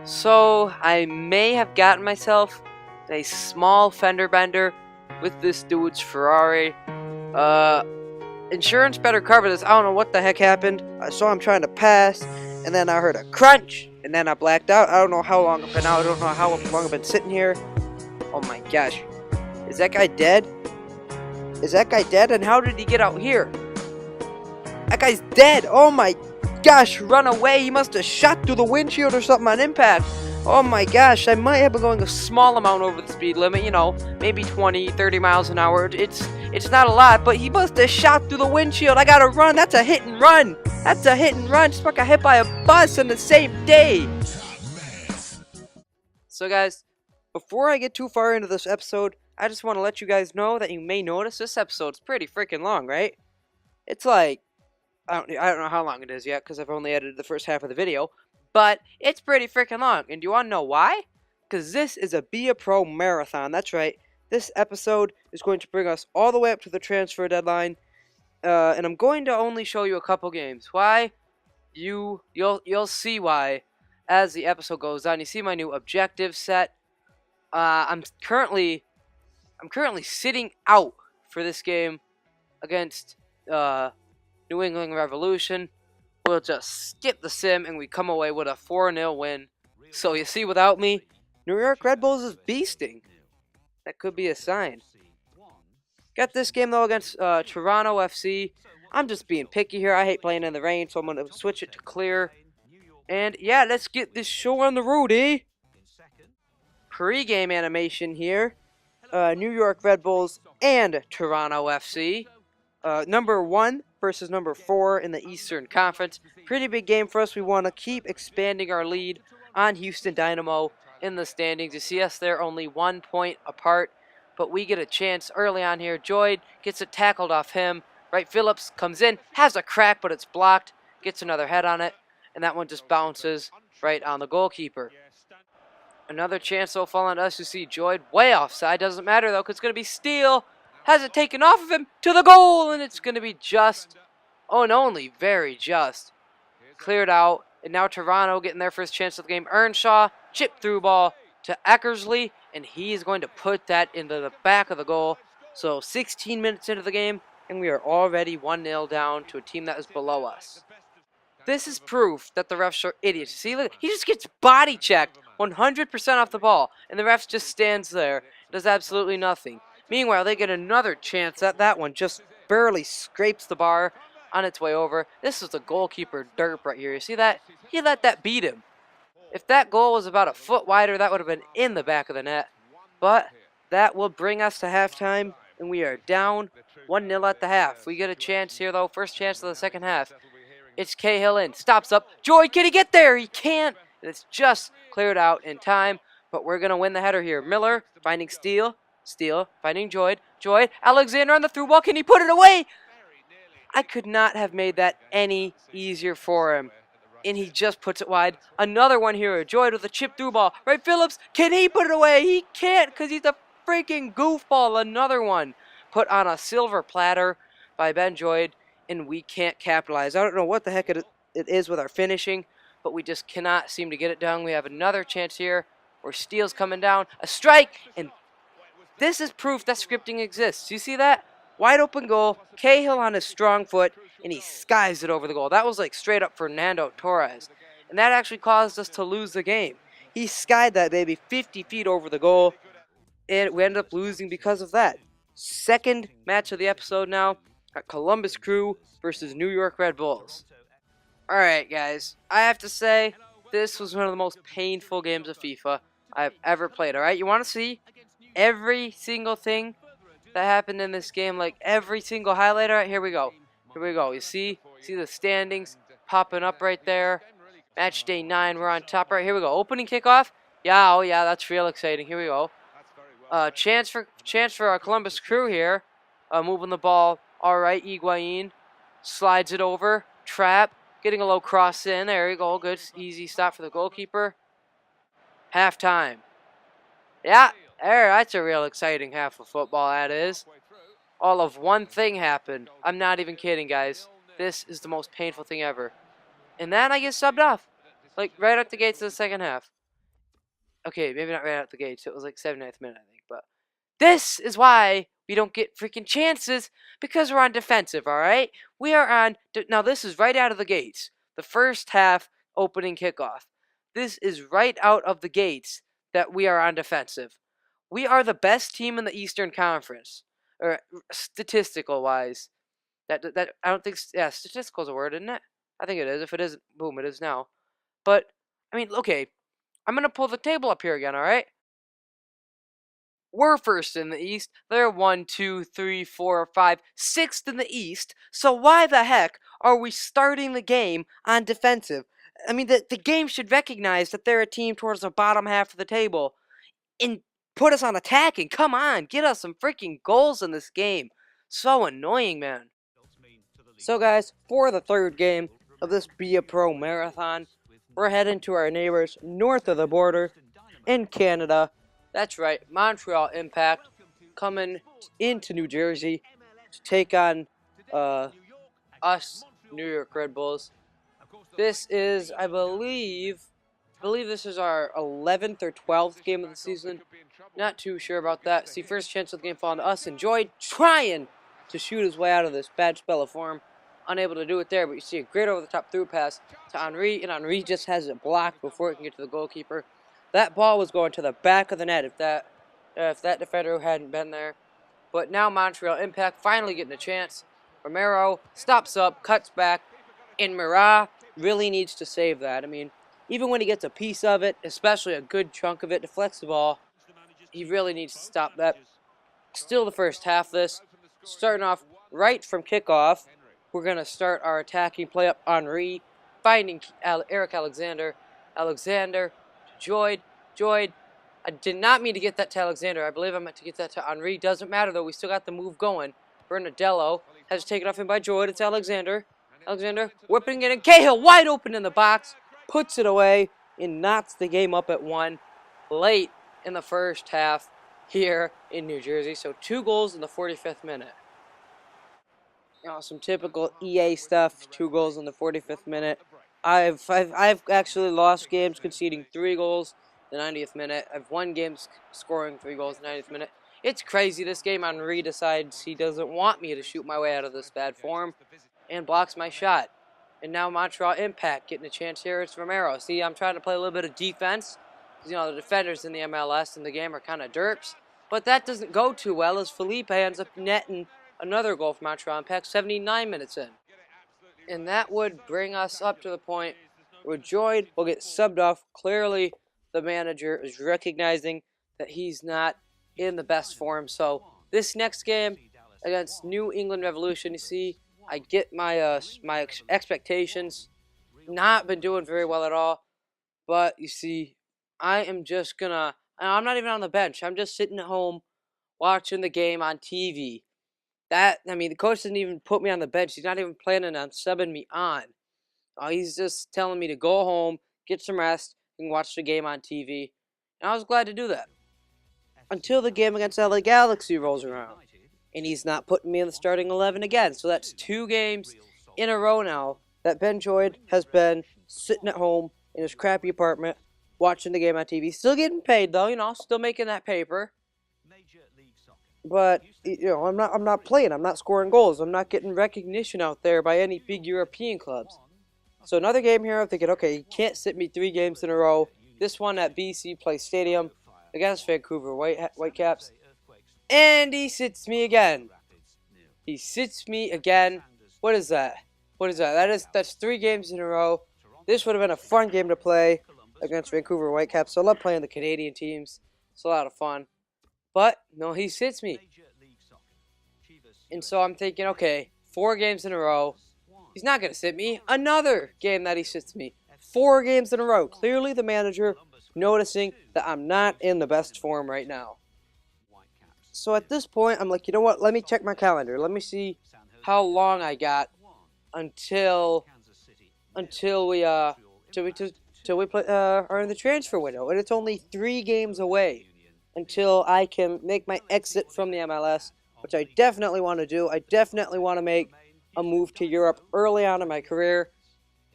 So I may have gotten myself a small fender bender with this dude's Ferrari. Insurance better cover this. I don't know what the heck happened. I saw him trying to pass, and then I heard a crunch, and then I blacked out. I don't know how long I've been out. I don't know how long I've been sitting here. Oh my gosh. Is that guy dead? Is that guy dead? And how did he get out here? That guy's dead. Oh my gosh, run away. He must have shot through the windshield or something on impact. Oh my gosh, I might have been going a small amount over the speed limit, you know, maybe 20, 30 miles an hour. It's not a lot, but he must have shot through the windshield. I gotta run. That's a hit and run. That's a hit and run. Just like got hit by a bus on the same day. So guys, before I get too far into this episode, I just want to let you guys know that you may notice this episode's pretty freaking long, right? It's like, I don't know how long it is yet, because I've only edited the first half of the video. But it's pretty freaking long. And do you want to know why? Because this is a Be a Pro Marathon. That's right. This episode is going to bring us all the way up to the transfer deadline. And I'm going to only show you a couple games. Why? You'll see why as the episode goes on. You see my new objective set. I'm currently sitting out for this game against New England Revolution. We'll just skip the sim and we come away with a 4-0 win. So you see, without me, New York Red Bulls is beasting. That could be a sign. Got this game though against Toronto FC. I'm just being picky here. I hate playing in the rain, so I'm going to switch it to clear. And yeah, let's get this show on the road, eh? Pre-game animation here. New York Red Bulls and Toronto FC. Number 1 versus number 4 in the Eastern Conference. Pretty big game for us. We want to keep expanding our lead on Houston Dynamo in the standings. You see us there only 1 point apart, but we get a chance early on here. Joyd gets it tackled off him. Right, Phillips comes in, has a crack, but it's blocked. Gets another head on it, and that one just bounces right on the goalkeeper. Another chance will fall on us. You see Joyd way offside. Doesn't matter though, because it's going to be Steele. Has it taken off of him to the goal, and it's going to be just, oh, and only very just. Cleared out, and now Toronto getting their first chance of the game. Earnshaw, chip through ball to Eckersley, and he is going to put that into the back of the goal. So 16 minutes into the game, and we are already 1-0 down to a team that is below us. This is proof that the refs are idiots. See, look, he just gets body checked 100% off the ball, and the ref just stands there, does absolutely nothing. Meanwhile, they get another chance at that one. Just barely scrapes the bar on its way over. This is the goalkeeper derp right here. You see that? He let that beat him. If that goal was about a foot wider, that would have been in the back of the net. But that will bring us to halftime, and we are down 1-0 at the half. We get a chance here, though. First chance of the second half. It's Cahill in. Stops up. Joyd, can he get there? He can't. It's just cleared out in time, but we're going to win the header here. Miller finding Steele. Steele finding Joyd. Joyd, Alexander on the through ball. Can he put it away? I could not have made that any easier for him. And he just puts it wide. Another one here. Joyd with a chip through ball. Right, Phillips. Can he put it away? He can't because he's a freaking goofball. Another one put on a silver platter by Ben Joyd, and we can't capitalize. I don't know what the heck it is with our finishing, but we just cannot seem to get it done. We have another chance here where Steele's coming down. A strike, and this is proof that scripting exists. You see that? Wide open goal, Cahill on his strong foot, and he skies it over the goal. That was like straight up Fernando Torres. And that actually caused us to lose the game. He skied that baby 50 feet over the goal, and we ended up losing because of that. Second match of the episode now, at Columbus Crew versus New York Red Bulls. Alright guys, I have to say, this was one of the most painful games of FIFA I've ever played. Alright, you want to see every single thing that happened in this game, like every single highlight? Alright, here we go. Here we go. You see the standings popping up right there. Match day 9, we're on top. Right, here we go. Opening kickoff. Yeah, oh yeah, that's real exciting. Here we go. Chance for our Columbus Crew here. Moving the ball. Alright, Higuain slides it over. Trap. Getting a low cross in. There you go. Good, easy stop for the goalkeeper. Halftime. Yeah, that's a real exciting half of football, that is. All of one thing happened. I'm not even kidding, guys. This is the most painful thing ever. And then I get subbed off. Like, right at the gates of the second half. Okay, maybe not right out the gates. It was like 79th minute, I think. But this is why we don't get freaking chances, because we're on defensive, all right? We are on... Now, this is right out of the gates. The first half opening kickoff. This is right out of the gates that we are on defensive. We are the best team in the Eastern Conference, or statistical-wise. That I don't think... Yeah, statistical is a word, isn't it? I think it is. If it isn't, boom, it is now. But, I mean, okay. I'm going to pull the table up here again, all right? We're first in the East. They're 1, 2, 3, 4, 5, 6th in the East. So why the heck are we starting the game on defensive? I mean, the game should recognize that they're a team towards the bottom half of the table and put us on attacking. Come on, get us some freaking goals in this game. So annoying, man. So guys, for the third game of this Be a Pro Marathon, we're heading to our neighbors north of the border in Canada. That's right, Montreal Impact coming into New Jersey to take on us, New York Red Bulls. This is, I believe this is our 11th or 12th game of the season. Not too sure about that. See, first chance of the game falling to us. Enjoyed trying to shoot his way out of this bad spell of form. Unable to do it there, but you see a great over-the-top through pass to Henry, and Henry just has it blocked before it can get to the goalkeeper. That ball was going to the back of the net if that defender hadn't been there. But now Montreal Impact finally getting a chance. Romero stops up, cuts back, and Murat really needs to save that. I mean, even when he gets a piece of it, especially a good chunk of it, deflects the ball, he really needs to stop that. Still the first half of this. Starting off right from kickoff. We're going to start our attacking play up Henry, finding Eric Alexander. Alexander to Joyd. Joyd. I did not mean to get that to Alexander. I believe I meant to get that to Henry. Doesn't matter, though. We still got the move going. Bernadello has taken off him by Joyd. It's Alexander. Alexander whipping it in. Cahill wide open in the box. Puts it away and knots the game up at 1 late in the first half here in New Jersey. So 2 goals in the 45th minute. You know, some typical EA stuff. 2 goals in the 45th minute. I've actually lost games conceding 3 goals in the 90th minute. I've won games scoring 3 goals in the 90th minute. It's crazy. This game, Henry decides he doesn't want me to shoot my way out of this bad form and blocks my shot. And now Montreal Impact getting a chance here. It's Romero. See, I'm trying to play a little bit of defense. You know, the defenders in the MLS in the game are kind of derps. But that doesn't go too well as Felipe ends up netting another goal for Montreal Impact 79 minutes in. And that would bring us up to the point where Joyd will get subbed off. Clearly, the manager is recognizing that he's not in the best form. So this next game against New England Revolution, you see, I get my my expectations. Not been doing very well at all. But you see, I am just gonna... I'm not even on the bench. I'm just sitting at home watching the game on TV. I mean, the coach didn't even put me on the bench. He's not even planning on subbing me on. He's just telling me to go home, get some rest, and watch the game on TV. And I was glad to do that. Until the game against LA Galaxy rolls around. And he's not putting me in the starting 11 again. So that's 2 games in a row now that Ben Joyd has been sitting at home in his crappy apartment watching the game on TV. Still getting paid, though, you know, still making that paper. But, you know, I'm not playing. I'm not scoring goals. I'm not getting recognition out there by any big European clubs. So another game here, I'm thinking, okay, you can't sit me 3 games in a row. This one at BC Place Stadium against Vancouver Whitecaps. And he sits me again. He sits me again. What is that? What is that? That's 3 games in a row. This would have been a fun game to play against Vancouver Whitecaps. So I love playing the Canadian teams. It's a lot of fun. But, no, he sits me. And so I'm thinking, okay, 4 games in a row. He's not going to sit me. Another game that he sits me. 4 games in a row. Clearly the manager noticing that I'm not in the best form right now. So at this point, I'm like, you know what? Let me check my calendar. Let me see how long I got until we are in the transfer window. And it's only 3 games away until I can make my exit from the MLS, which I definitely want to do. I definitely want to make a move to Europe early on in my career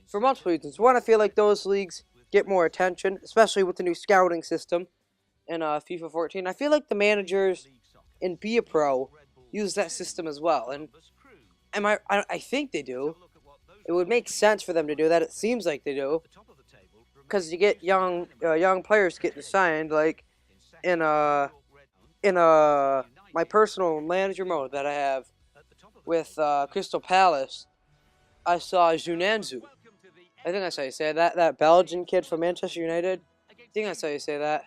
for multiple reasons. One, I feel like those leagues get more attention, especially with the new scouting system in FIFA 14. I feel like the managers in Be a Pro use that system as well, and I think they do. It would make sense for them to do that. It seems like they do, because you get young players getting signed, like in my personal manager mode that I have with Crystal Palace. I saw Junanzu. I think that's how you say that Belgian kid from Manchester United. I think that's how you say that.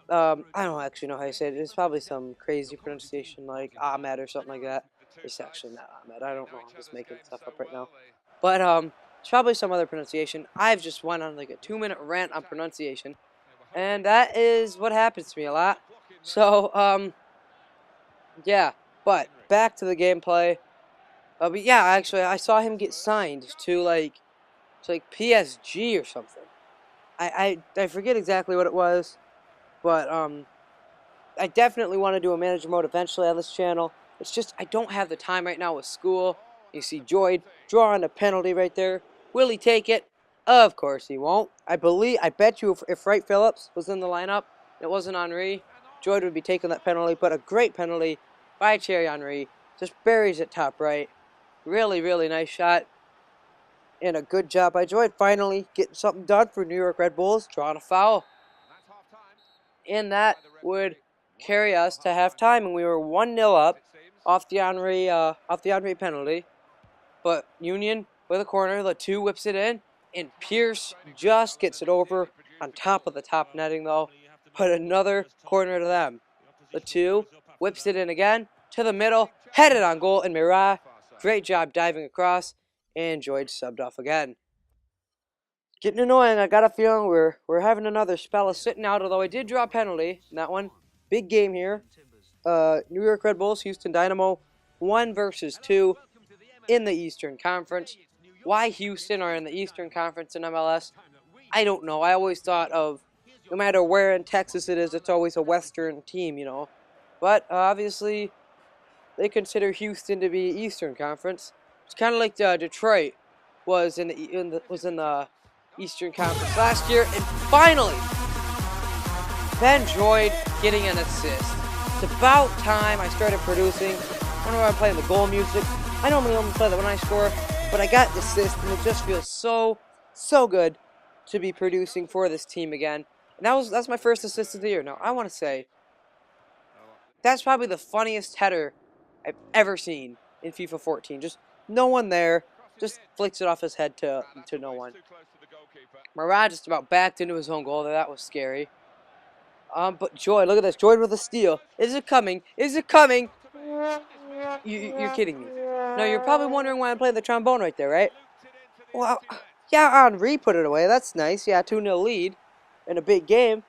I don't actually know how you say it. It's probably some crazy pronunciation like Ahmed or something like that. It's actually not Ahmed. I don't know. I'm just making stuff up right now. But it's probably some other pronunciation. I've just went on like a 2-minute rant on pronunciation, and that is what happens to me a lot. So yeah. But back to the gameplay. But yeah, actually, I saw him get signed to like PSG or something. I forget exactly what it was, but I definitely want to do a manager mode eventually on this channel. It's just I don't have the time right now with school. You see Joyd drawing a penalty right there. Will he take it? Of course he won't. I bet you if Wright Phillips was in the lineup, it wasn't Henry, Joyd would be taking that penalty. But a great penalty by Thierry Henry. Just buries it top right. Really, really nice shot. And a good job by Joyd finally getting something done for New York Red Bulls, drawing a foul. And that would carry us to halftime, and we were 1-0 up off the Henry penalty. But Union with a corner, the 2 whips it in, and Pierce just gets it over on top of the top netting though. But another corner to them. The 2 whips it in again to the middle, headed on goal, and Mirat, great job diving across, and Joyd subbed off again. Getting annoying. I got a feeling we're having another spell of sitting out, although I did draw a penalty in that one. Big game here. New York Red Bulls, Houston Dynamo, 1 versus 2 in the Eastern Conference. Why Houston are in the Eastern Conference in MLS, I don't know. I always thought of, no matter where in Texas it is, it's always a Western team, you know. But obviously, they consider Houston to be Eastern Conference. It's kind of like Detroit was in the Eastern Conference last year, and finally, Ben Joyd getting an assist. It's about time I started producing. I don't know why I'm playing the goal music. I normally only play that when I score, but I got the assist, and it just feels so good to be producing for this team again. And that's my first assist of the year. Now, I want to say, that's probably the funniest header I've ever seen in FIFA 14. Just no one there, just flicks it off his head to no one. Mirat just about backed into his own goal there. That was scary. But Joyd, look at this. Joyd with a steal. Is it coming? Is it coming? You're kidding me. No, you're probably wondering why I'm playing the trombone right there, right? Well, yeah, Henry put it away. That's nice. Yeah, 2-0 lead in a big game.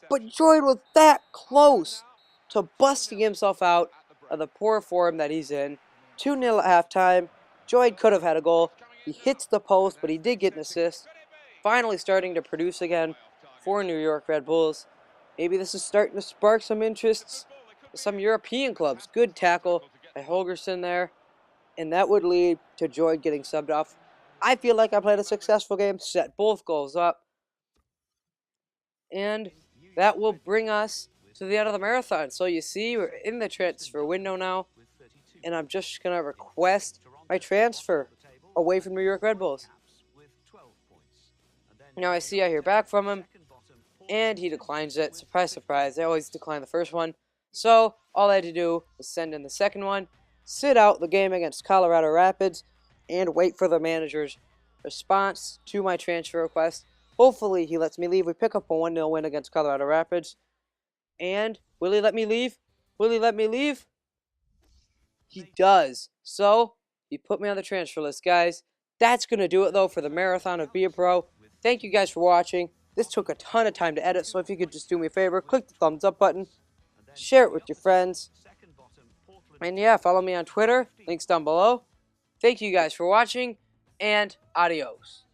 But Joyd was that close to busting himself out of the poor form that he's in. 2-0 at halftime. Joyd could have had a goal. He hits the post, but he did get an assist. Finally starting to produce again for New York Red Bulls. Maybe this is starting to spark some interests in some European clubs. Good tackle by Holgerson there. And that would lead to Joyd getting subbed off. I feel like I played a successful game, set both goals up. And that will bring us to the end of the marathon. So you see, we're in the transfer window now. And I'm just going to request my transfer away from New York Red Bulls. Now I see I hear back from him, and he declines it. Surprise, surprise. I always decline the first one. So all I had to do was send in the second one, sit out the game against Colorado Rapids, and wait for the manager's response to my transfer request. Hopefully he lets me leave. We pick up a 1-0 win against Colorado Rapids. And will he let me leave? Will he let me leave? He does. So he put me on the transfer list, guys. That's going to do it, though, for the marathon of Be a Pro. Thank you guys for watching. This took a ton of time to edit, so if you could just do me a favor, click the thumbs up button, share it with your friends, and yeah, follow me on Twitter, links down below. Thank you guys for watching, and adios.